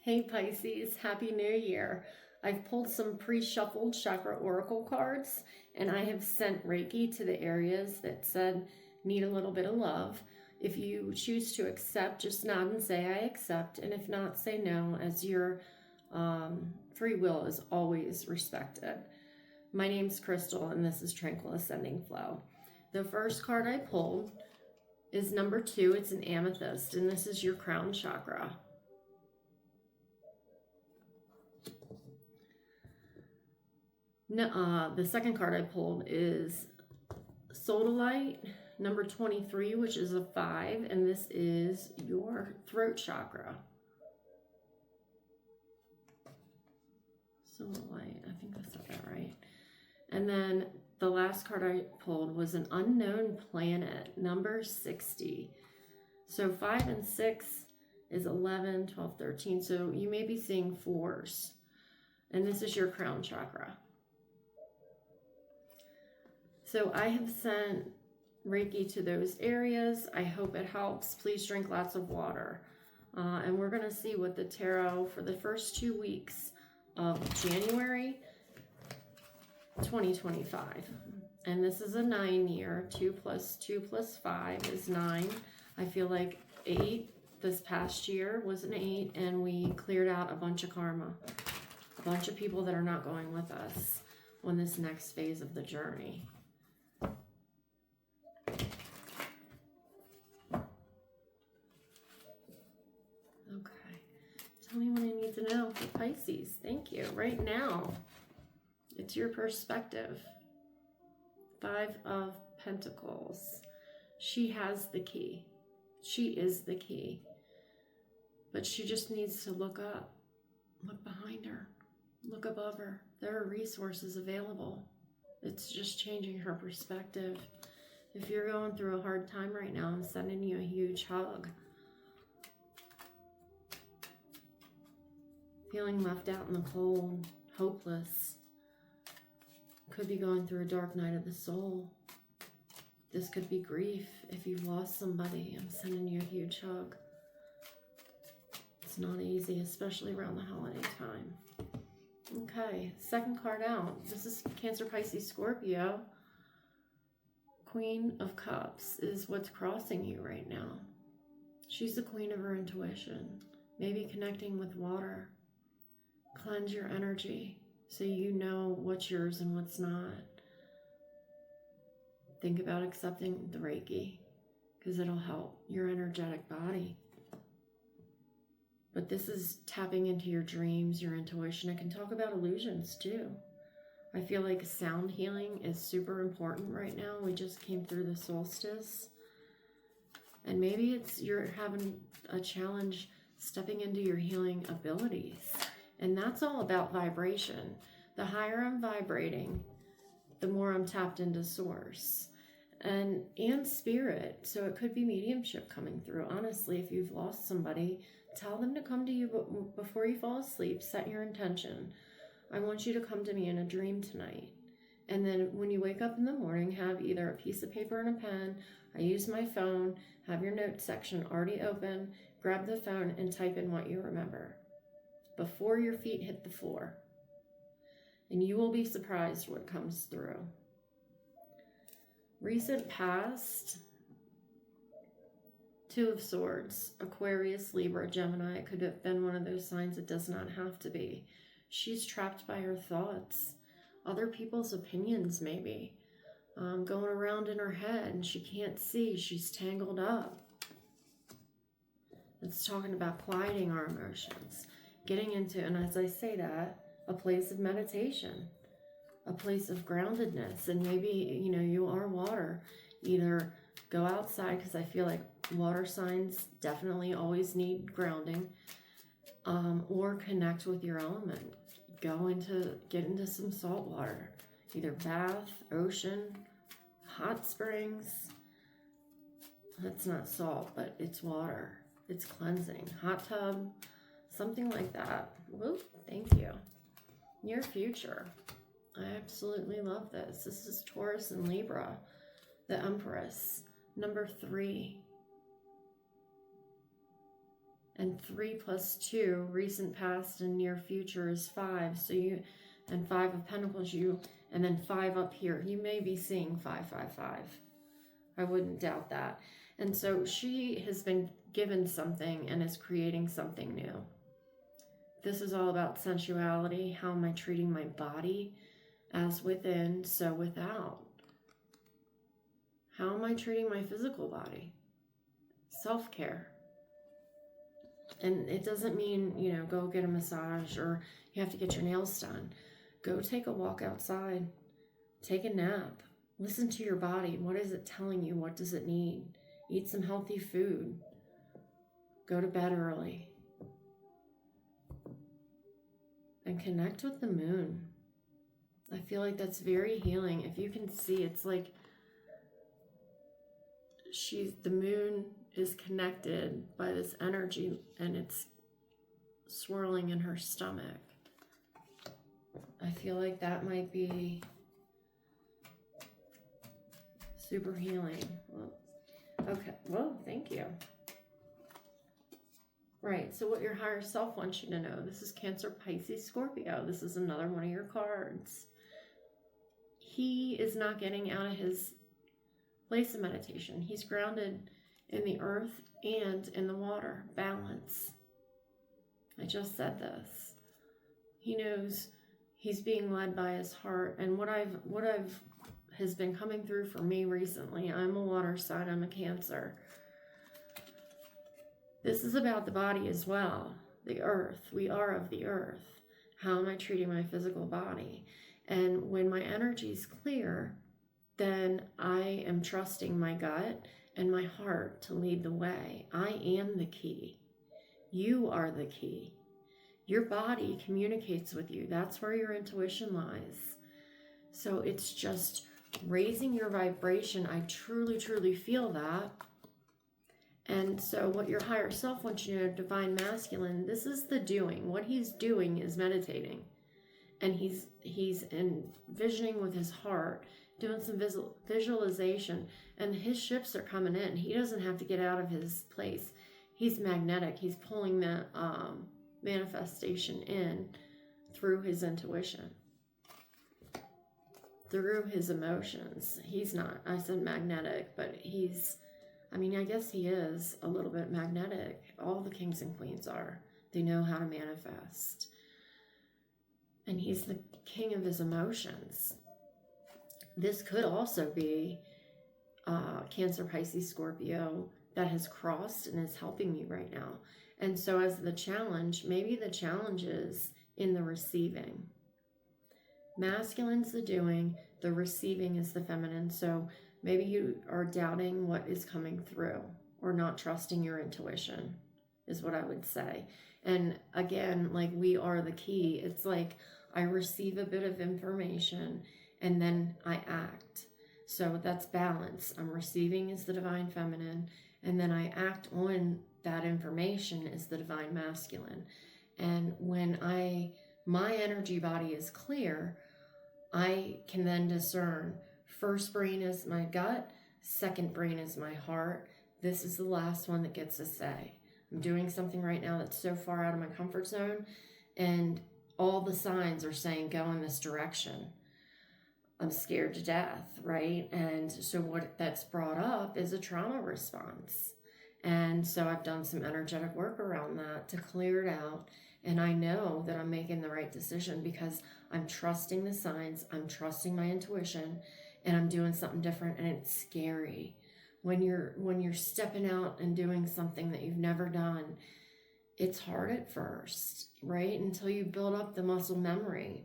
Hey Pisces, Happy New Year. I've pulled some pre-shuffled chakra oracle cards and I have sent Reiki to the areas that said need a little bit of love. If you choose to accept, just nod and say I accept, and if not, say no, as your free will is always respected. My name's Crystal and this is Tranquil Ascending Flow. The first card I pulled is number 2. It's an amethyst and this is your crown chakra. The second card I pulled is Sodalite, number 23, which is a 5, and this is your throat chakra. Sodalite, I think I said that right. And then the last card I pulled was an unknown planet, number 60. So 5 and 6 is 11, 12, 13. So you may be seeing 4s. And this is your crown chakra. So I have sent Reiki to those areas. I hope it helps. Please drink lots of water. And we're going to see what the tarot for the first 2 weeks of January 2025. And this is a 9 year. 2 plus 2 plus 5 is 9. I feel like 8 this past year was an 8, and we cleared out a bunch of karma. A bunch of people that are not going with us on this next phase of the journey. Tell me what I need to know for Pisces. Thank you. Right now, it's your perspective. 5 of Pentacles. She has the key. She is the key. But she just needs to look up. Look behind her. Look above her. There are resources available. It's just changing her perspective. If you're going through a hard time right now, I'm sending you a huge hug. Feeling left out in the cold, hopeless. Could be going through a dark night of the soul. This could be grief if you've lost somebody. I'm sending you a huge hug. It's not easy, especially around the holiday time. Okay, second card out. This is Cancer, Pisces, Scorpio. Queen of Cups is what's crossing you right now. She's the queen of her intuition. Maybe connecting with water. Cleanse your energy so you know what's yours and what's not. Think about accepting the Reiki because it'll help your energetic body. But this is tapping into your dreams, your intuition. I can talk about illusions too. I feel like sound healing is super important right now. We just came through the solstice. And maybe you're having a challenge stepping into your healing abilities. And that's all about vibration. The higher I'm vibrating, the more I'm tapped into source and spirit. So it could be mediumship coming through. Honestly, if you've lost somebody, tell them to come to you before you fall asleep. Set your intention. I want you to come to me in a dream tonight. And then when you wake up in the morning, have either a piece of paper and a pen. I use my phone. Have your note section already open. Grab the phone and type in what you remember before your feet hit the floor. And you will be surprised what comes through. Recent past, 2 of Swords, Aquarius, Libra, Gemini. It could have been one of those signs. It does not have to be. She's trapped by her thoughts. Other people's opinions maybe. Going around in her head and she can't see. She's tangled up. It's talking about quieting our emotions. Getting into, and as I say that, a place of meditation, a place of groundedness, and maybe, you are water. Either go outside, because I feel like water signs definitely always need grounding, or connect with your element. Get into some salt water, either bath, ocean, hot springs. That's not salt, but it's water. It's cleansing. Hot tub. Something like that. Whoop, thank you. Your future. I absolutely love this. This is Taurus and Libra, the Empress, number 3. And 3 plus 2, recent, past, and near future is 5. So you, and 5 of Pentacles, and then 5 up here. You may be seeing 555. I wouldn't doubt that. And so she has been given something and is creating something new. This is all about sensuality. How am I treating my body? As within, so without. How am I treating my physical body? Self-care. And it doesn't mean, go get a massage or you have to get your nails done. Go take a walk outside. Take a nap. Listen to your body. What is it telling you? What does it need? Eat some healthy food. Go to bed early. And connect with the moon. I feel like that's very healing. If you can see, it's like the moon is connected by this energy and it's swirling in her stomach. I feel like that might be super healing. Well, okay, well, thank you. Right, so what your higher self wants you to know. This is Cancer, Pisces, Scorpio. This is another one of your cards. He is not getting out of his place of meditation. He's grounded in the earth and in the water. Balance. I just said this. He knows he's being led by his heart. And what I've has been coming through for me recently. I'm a water sign. I'm a Cancer. This is about the body as well. The earth. We are of the earth. How am I treating my physical body? And when my energy is clear, then I am trusting my gut and my heart to lead the way. I am the key. You are the key. Your body communicates with you. That's where your intuition lies. So it's just raising your vibration. I truly, truly feel that. And so what your higher self wants you to know, divine masculine, this is the doing. What he's doing is meditating. And he's envisioning with his heart, doing some visualization, and his shifts are coming in. He doesn't have to get out of his place. He's magnetic. He's pulling that manifestation in through his intuition, through his emotions. He's not, I said magnetic, but I guess he is a little bit magnetic. All the kings and queens are. They know how to manifest. And he's the king of his emotions. This could also be Cancer, Pisces, Scorpio that has crossed and is helping you right now. And so as the challenge, maybe the challenge is in the receiving. Masculine's the doing, the receiving is the feminine. So maybe you are doubting what is coming through or not trusting your intuition is what I would say. And again, like we are the key. It's like I receive a bit of information and then I act. So that's balance. I'm receiving is the divine feminine, and then I act on that information is the divine masculine. And when my energy body is clear, I can then discern. First brain is my gut, second brain is my heart. This is the last one that gets a say. I'm doing something right now that's so far out of my comfort zone, and all the signs are saying go in this direction. I'm scared to death, right? And so what that's brought up is a trauma response. And so I've done some energetic work around that to clear it out. And I know that I'm making the right decision because I'm trusting the signs, I'm trusting my intuition, and I'm doing something different. And it's scary. When you're stepping out and doing something that you've never done, it's hard at first, right? Until you build up the muscle memory.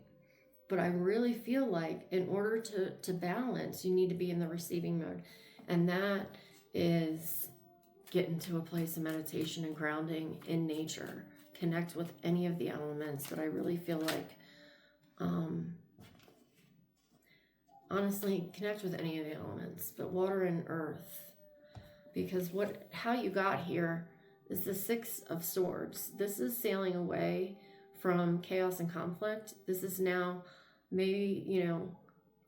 But I really feel like in order to balance, you need to be in the receiving mode. And that is getting to a place of meditation and grounding in nature. Connect with any of the elements. But I really feel like, honestly, connect with any of the elements. But water and earth. Because how you got here is the Six of Swords. This is sailing away from chaos and conflict. This is now maybe,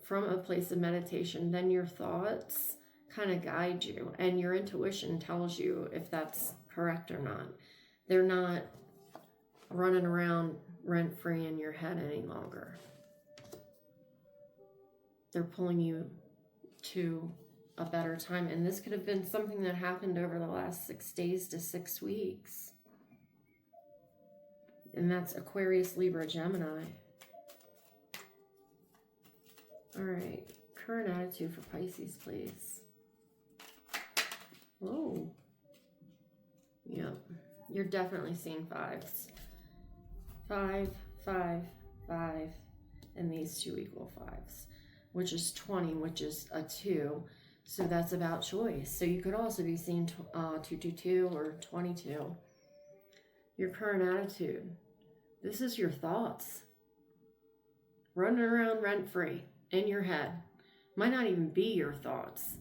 from a place of meditation. Then your thoughts kind of guide you, and your intuition tells you if that's correct or not. They're not running around rent-free in your head any longer. They're pulling you to a better time. And this could have been something that happened over the last 6 days to 6 weeks. And that's Aquarius, Libra, Gemini. All right. Current attitude for Pisces, please. Whoa. Yep. You're definitely seeing 5s. 5, 5, 5, and these 2 equal 5s, which is 20, which is a 2. So that's about choice. So you could also be seeing 222 or 22. Your current attitude. This is your thoughts. Running around rent-free in your head. Might not even be your thoughts.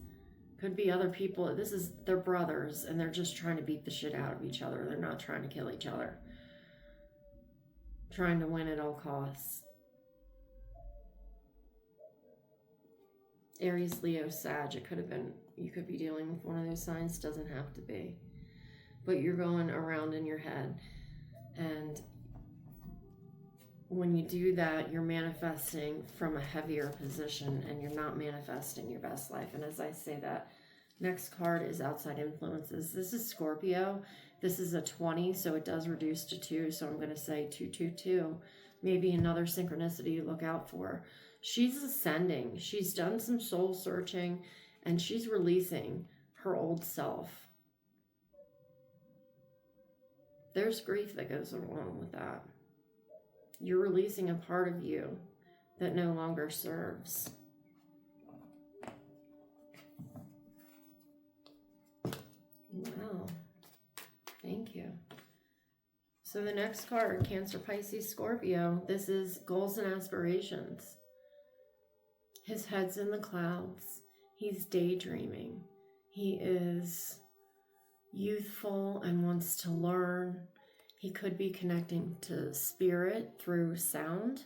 Could be other people. This is their brothers, and they're just trying to beat the shit out of each other. They're not trying to kill each other. Trying to win at all costs. Aries, Leo, Sag. It could have been, you could be dealing with one of those signs. Doesn't have to be. But you're going around in your head. And when you do that, you're manifesting from a heavier position, and you're not manifesting your best life. And as I say that, next card is outside influences. This is Scorpio. This is a 20, so it does reduce to 2. So I'm going to say 222. Maybe another synchronicity to look out for. She's ascending. She's done some soul searching, and she's releasing her old self. There's grief that goes along with that. You're releasing a part of you that no longer serves. Wow. Thank you. So the next card, Cancer, Pisces, Scorpio. This is goals and aspirations. His head's in the clouds. He's daydreaming. He is youthful and wants to learn. He could be connecting to spirit through sound.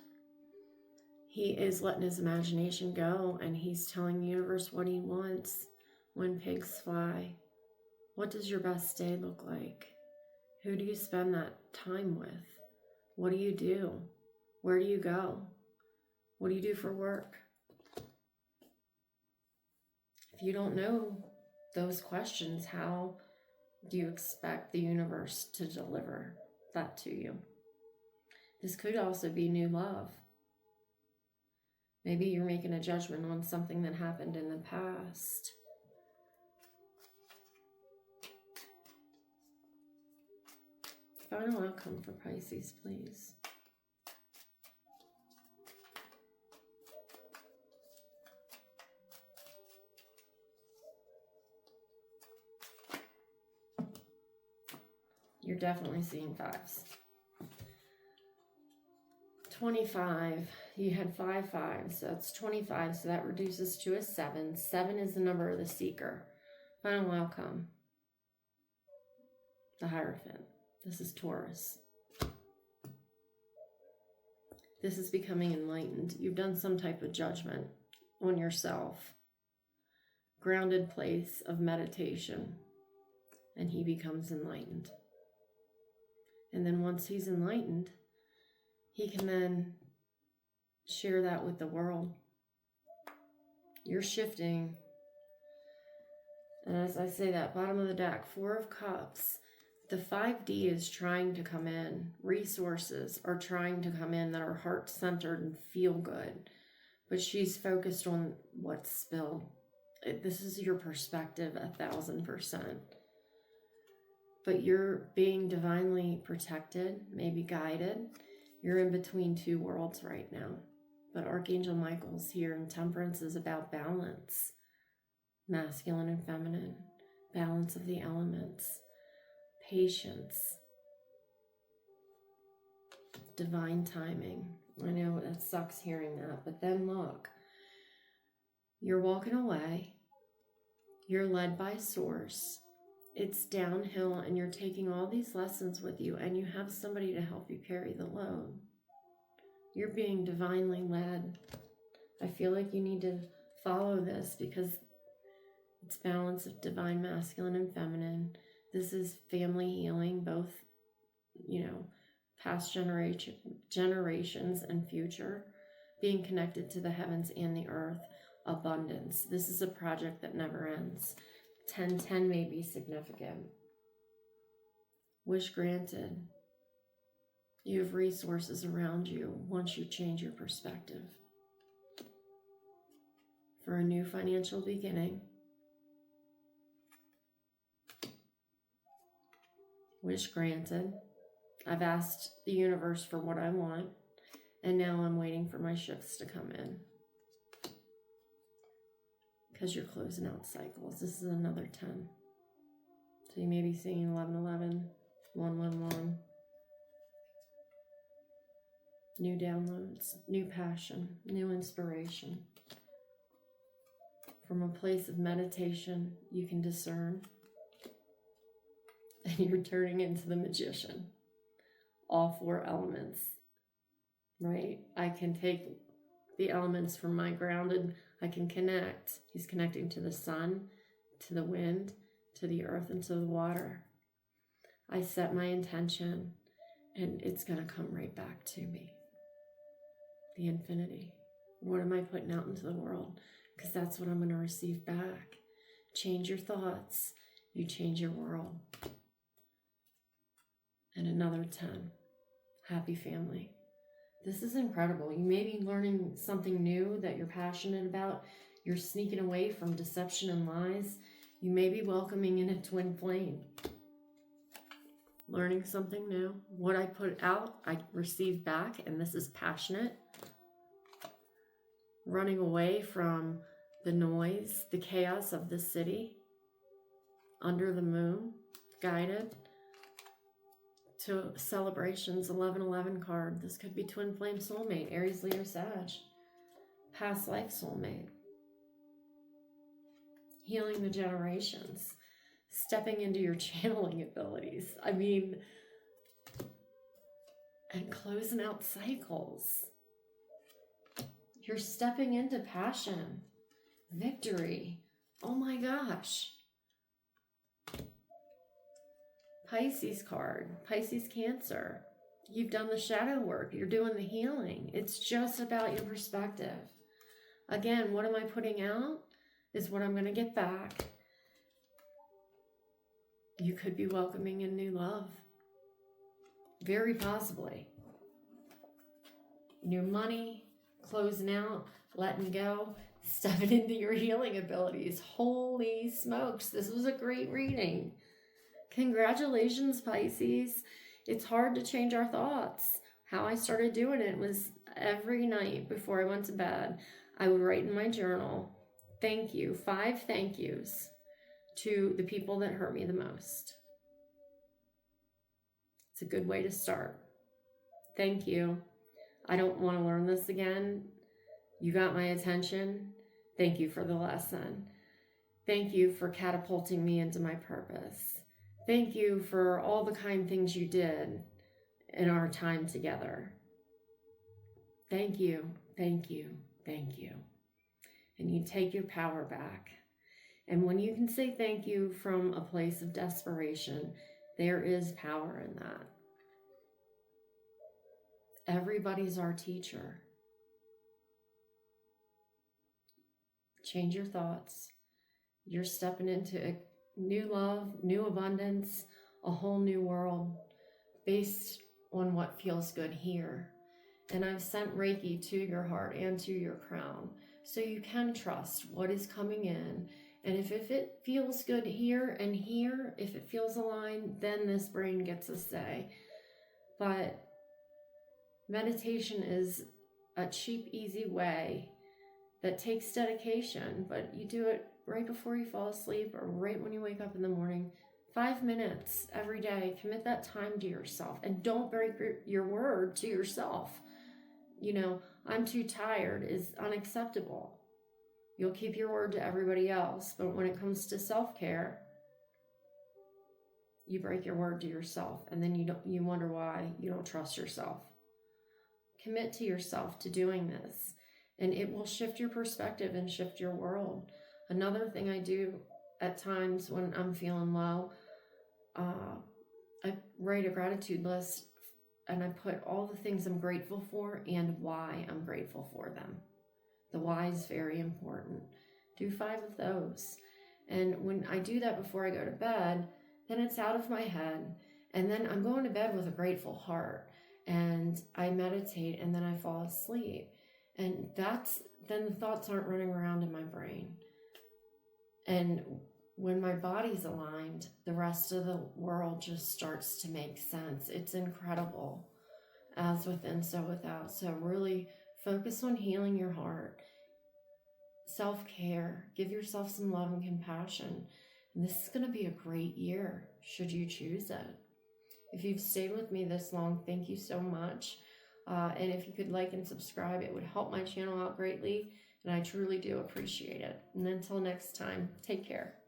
He is letting his imagination go, and he's telling the universe what he wants. When pigs fly. What does your best day look like? Who do you spend that time with? What do you do? Where do you go? What do you do for work? If you don't know those questions, how do you expect the universe to deliver that to you? This could also be new love. Maybe you're making a judgment on something that happened in the past. Final outcome for Pisces, please. You're definitely seeing 5s. 25. You had 5 5s. So that's 25. So that reduces to a 7. 7 is the number of the seeker. Final outcome. The Hierophant. This is Taurus. This is becoming enlightened. You've done some type of judgment on yourself. Grounded place of meditation. And he becomes enlightened. And then once he's enlightened, he can then share that with the world. You're shifting. And as I say that, bottom of the deck, 4 of Cups. The 5D is trying to come in. Resources are trying to come in that are heart-centered and feel good. But she's focused on what's spilled. This is your perspective 1000%. But you're being divinely protected, maybe guided. You're in between 2 worlds right now. But Archangel Michael's here, and Temperance is about balance. Masculine and feminine. Balance of the elements. Patience. Divine timing. I know that sucks hearing that, but then look. You're walking away. You're led by Source. It's downhill, and you're taking all these lessons with you, and you have somebody to help you carry the load. You're being divinely led. I feel like you need to follow this because it's balance of divine masculine and feminine. This is family healing, both past generations and future, being connected to the heavens and the earth, abundance. This is a project that never ends. 1010 may be significant. Wish granted. You have resources around you once you change your perspective. For a new financial beginning. Wish granted. I've asked the universe for what I want, and now I'm waiting for my shifts to come in. Because you're closing out cycles. This is another 10. So you may be seeing 1111, 111. New downloads, new passion, new inspiration. From a place of meditation, you can discern. And you're turning into the magician. All 4 elements, right? I can take the elements from my grounded, I can connect. He's connecting to the sun, to the wind, to the earth, and to the water. I set my intention, and it's going to come right back to me. The infinity. What am I putting out into the world? Because that's what I'm going to receive back. Change your thoughts. You change your world. And another 10. Happy family. This is incredible. You may be learning something new that you're passionate about. You're sneaking away from deception and lies. You may be welcoming in a twin flame. Learning something new. What I put out, I receive back, and this is passionate. Running away from the noise, the chaos of the city. Under the moon, guided to celebrations. 1111 card. This could be twin flame soulmate, Aries, Leo, Sag. Past life soulmate. Healing the generations. Stepping into your channeling abilities. And closing out cycles. You're stepping into passion. Victory. Oh my gosh. Pisces card. Pisces Cancer. You've done the shadow work. You're doing the healing. It's just about your perspective. Again, what am I putting out is what I'm going to get back. You could be welcoming in new love. Very possibly. New money, closing out, letting go, stepping into your healing abilities. Holy smokes, this was a great reading. Congratulations, Pisces. It's hard to change our thoughts. How I started doing it was every night before I went to bed, I would write in my journal, thank you, 5 thank yous to the people that hurt me the most. It's a good way to start. Thank you. I don't want to learn this again. You got my attention. Thank you for the lesson. Thank you for catapulting me into my purpose. Thank you for all the kind things you did in our time together. Thank you, thank you, thank you. And you take your power back. And when you can say thank you from a place of desperation, there is power in that. Everybody's our teacher. Change your thoughts. You're stepping into a new love, new abundance, a whole new world based on what feels good here. And I've sent Reiki to your heart and to your crown so you can trust what is coming in. And if it feels good here and here, if it feels aligned, then this brain gets a say. But meditation is a cheap, easy way that takes dedication, but you do it right before you fall asleep or right when you wake up in the morning. 5 minutes every day. Commit that time to yourself and don't break your word to yourself. I'm too tired is unacceptable. You'll keep your word to everybody else, but when it comes to self-care, you break your word to yourself, and then you wonder why you don't trust yourself. Commit to yourself to doing this, and it will shift your perspective and shift your world. Another thing I do at times when I'm feeling low, I write a gratitude list and I put all the things I'm grateful for and why I'm grateful for them. The why is very important. Do 5 of those. And when I do that before I go to bed, then it's out of my head. And then I'm going to bed with a grateful heart. And I meditate and then I fall asleep. And then the thoughts aren't running around in my brain. And when my body's aligned, the rest of the world just starts to make sense. It's incredible. As within, so without. So really focus on healing your heart. Self-care. Give yourself some love and compassion. And this is going to be a great year, should you choose it. If you've stayed with me this long, thank you so much. And if you could like and subscribe, it would help my channel out greatly. And I truly do appreciate it. And until next time, take care.